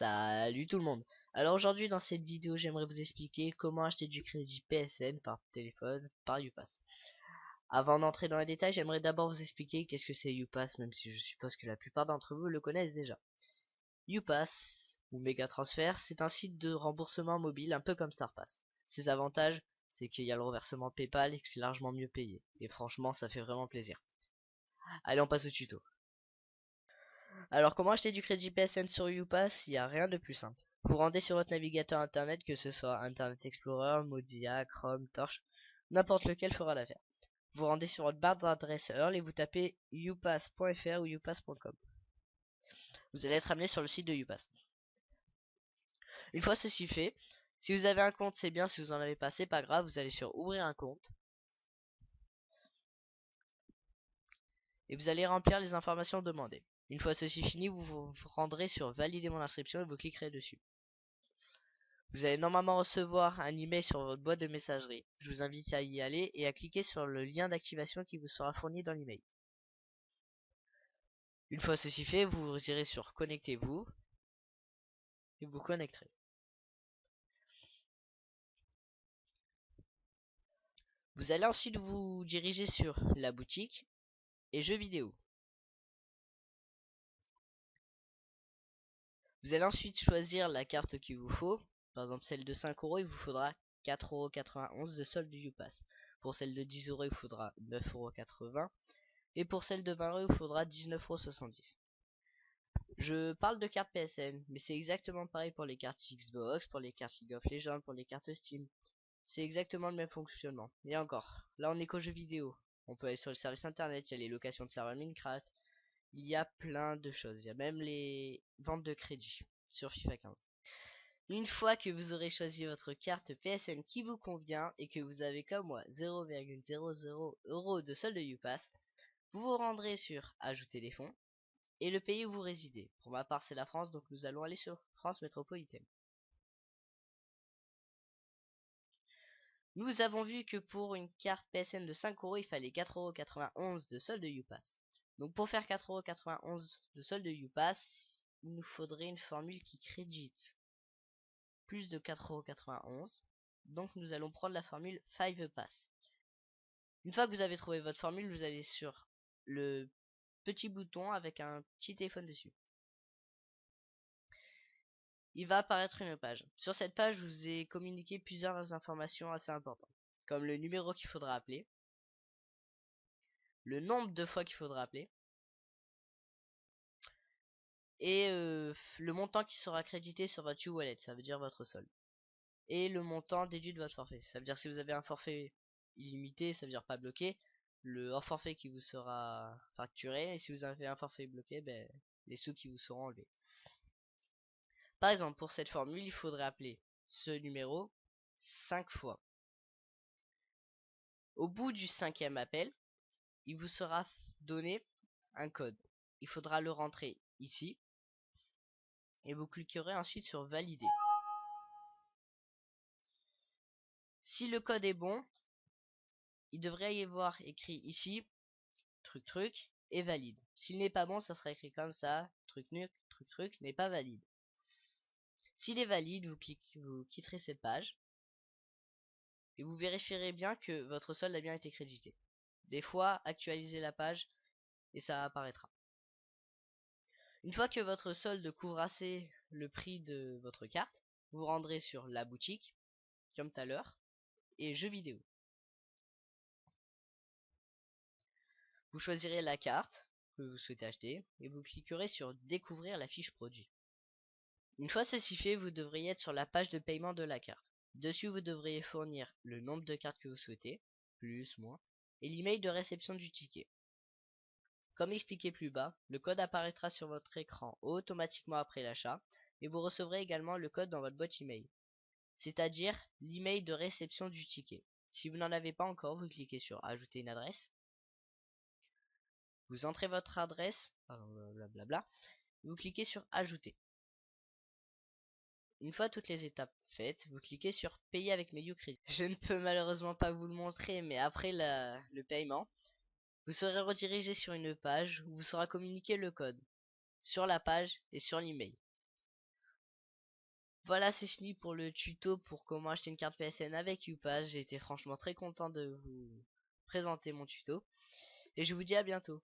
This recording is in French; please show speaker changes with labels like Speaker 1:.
Speaker 1: Salut tout le monde. Alors aujourd'hui dans cette vidéo j'aimerais vous expliquer comment acheter du crédit PSN par téléphone par Upass. Avant d'entrer dans les détails, j'aimerais d'abord vous expliquer qu'est-ce que c'est Upass, même si je suppose que la plupart d'entre vous le connaissent déjà. Upass ou Megatransfer, c'est un site de remboursement mobile un peu comme StarPass. Ses avantages, c'est qu'il y a le reversement PayPal et que c'est largement mieux payé. Et franchement ça fait vraiment plaisir. Allez, on passe au tuto. Alors comment acheter du crédit PSN sur Upass? Il n'y a rien de plus simple. Vous rendez sur votre navigateur internet, que ce soit Internet Explorer, Mozilla, Chrome, Torch, n'importe lequel fera l'affaire. Vous rendez sur votre barre d'adresse URL et vous tapez upass.fr ou upass.com. Vous allez être amené sur le site de Upass. Une fois ceci fait, si vous avez un compte c'est bien, si vous en avez pas c'est pas grave, vous allez sur ouvrir un compte. Et vous allez remplir les informations demandées. Une fois ceci fini, vous vous rendrez sur valider mon inscription et vous cliquerez dessus. Vous allez normalement recevoir un email sur votre boîte de messagerie. Je vous invite à y aller et à cliquer sur le lien d'activation qui vous sera fourni dans l'email. Une fois ceci fait, vous irez sur connectez-vous et vous connecterez. Vous allez ensuite vous diriger sur la boutique et jeux vidéo. Vous allez ensuite choisir la carte qu'il vous faut. Par exemple celle de 5 euros, il vous faudra 4,91 € de solde du Upass. Pour celle de 10 euros, il vous faudra 9,80 €. Et pour celle de 20 euros, il vous faudra 19,70 €. Je parle de cartes PSN, mais c'est exactement pareil pour les cartes Xbox, pour les cartes League of Legends, pour les cartes Steam. C'est exactement le même fonctionnement. Et encore, là on est qu'aux jeux vidéo. On peut aller sur le service internet, il y a les locations de serveurs Minecraft, il y a plein de choses. Il y a même les ventes de crédit sur FIFA 15. Une fois que vous aurez choisi votre carte PSN qui vous convient et que vous avez comme moi 0,00 € de solde de Upass, vous vous rendrez sur ajouter les fonds et le pays où vous résidez. Pour ma part c'est la France, donc nous allons aller sur France métropolitaine. Nous avons vu que pour une carte PSN de 5 euros, il fallait 4,91 € de solde de Upass. Donc pour faire 4,91 € de solde de Upass, il nous faudrait une formule qui crédite plus de 4,91 €. Donc nous allons prendre la formule 5 Pass. Une fois que vous avez trouvé votre formule, vous allez sur le petit bouton avec un petit téléphone dessus. Il va apparaître une page. Sur cette page, je vous ai communiqué plusieurs informations assez importantes, comme le numéro qu'il faudra appeler, le nombre de fois qu'il faudra appeler, et le montant qui sera crédité sur votre U-Wallet, ça veut dire votre solde, et le montant déduit de votre forfait. Ça veut dire si vous avez un forfait illimité, ça veut dire pas bloqué, le hors forfait qui vous sera facturé, et si vous avez un forfait bloqué, ben, les sous qui vous seront enlevés. Par exemple, pour cette formule, il faudrait appeler ce numéro 5 fois. Au bout du 5e appel, il vous sera donné un code. Il faudra le rentrer ici et vous cliquerez ensuite sur valider. Si le code est bon, il devrait y avoir écrit ici truc et valide. S'il n'est pas bon, ça sera écrit comme ça, truc n'est pas valide. S'il est valide, vous quitterez cette page et vous vérifierez bien que votre solde a bien été crédité. Des fois, actualisez la page et ça apparaîtra. Une fois que votre solde couvre assez le prix de votre carte, vous rendrez sur la boutique, comme tout à l'heure, et jeux vidéo. Vous choisirez la carte que vous souhaitez acheter et vous cliquerez sur découvrir la fiche produit. Une fois ceci fait, vous devriez être sur la page de paiement de la carte. Dessus, vous devriez fournir le nombre de cartes que vous souhaitez, plus, moins, et l'email de réception du ticket. Comme expliqué plus bas, le code apparaîtra sur votre écran automatiquement après l'achat et vous recevrez également le code dans votre boîte email, c'est-à-dire l'email de réception du ticket. Si vous n'en avez pas encore, vous cliquez sur ajouter une adresse, vous entrez votre adresse, blablabla, vous cliquez sur ajouter. Une fois toutes les étapes faites, vous cliquez sur payer avec mes Ucredit. Je ne peux malheureusement pas vous le montrer, mais après le paiement, vous serez redirigé sur une page où vous sera communiqué le code sur la page et sur l'email. Voilà, c'est fini pour le tuto pour comment acheter une carte PSN avec Upass. J'ai été franchement très content de vous présenter mon tuto. Et je vous dis à bientôt.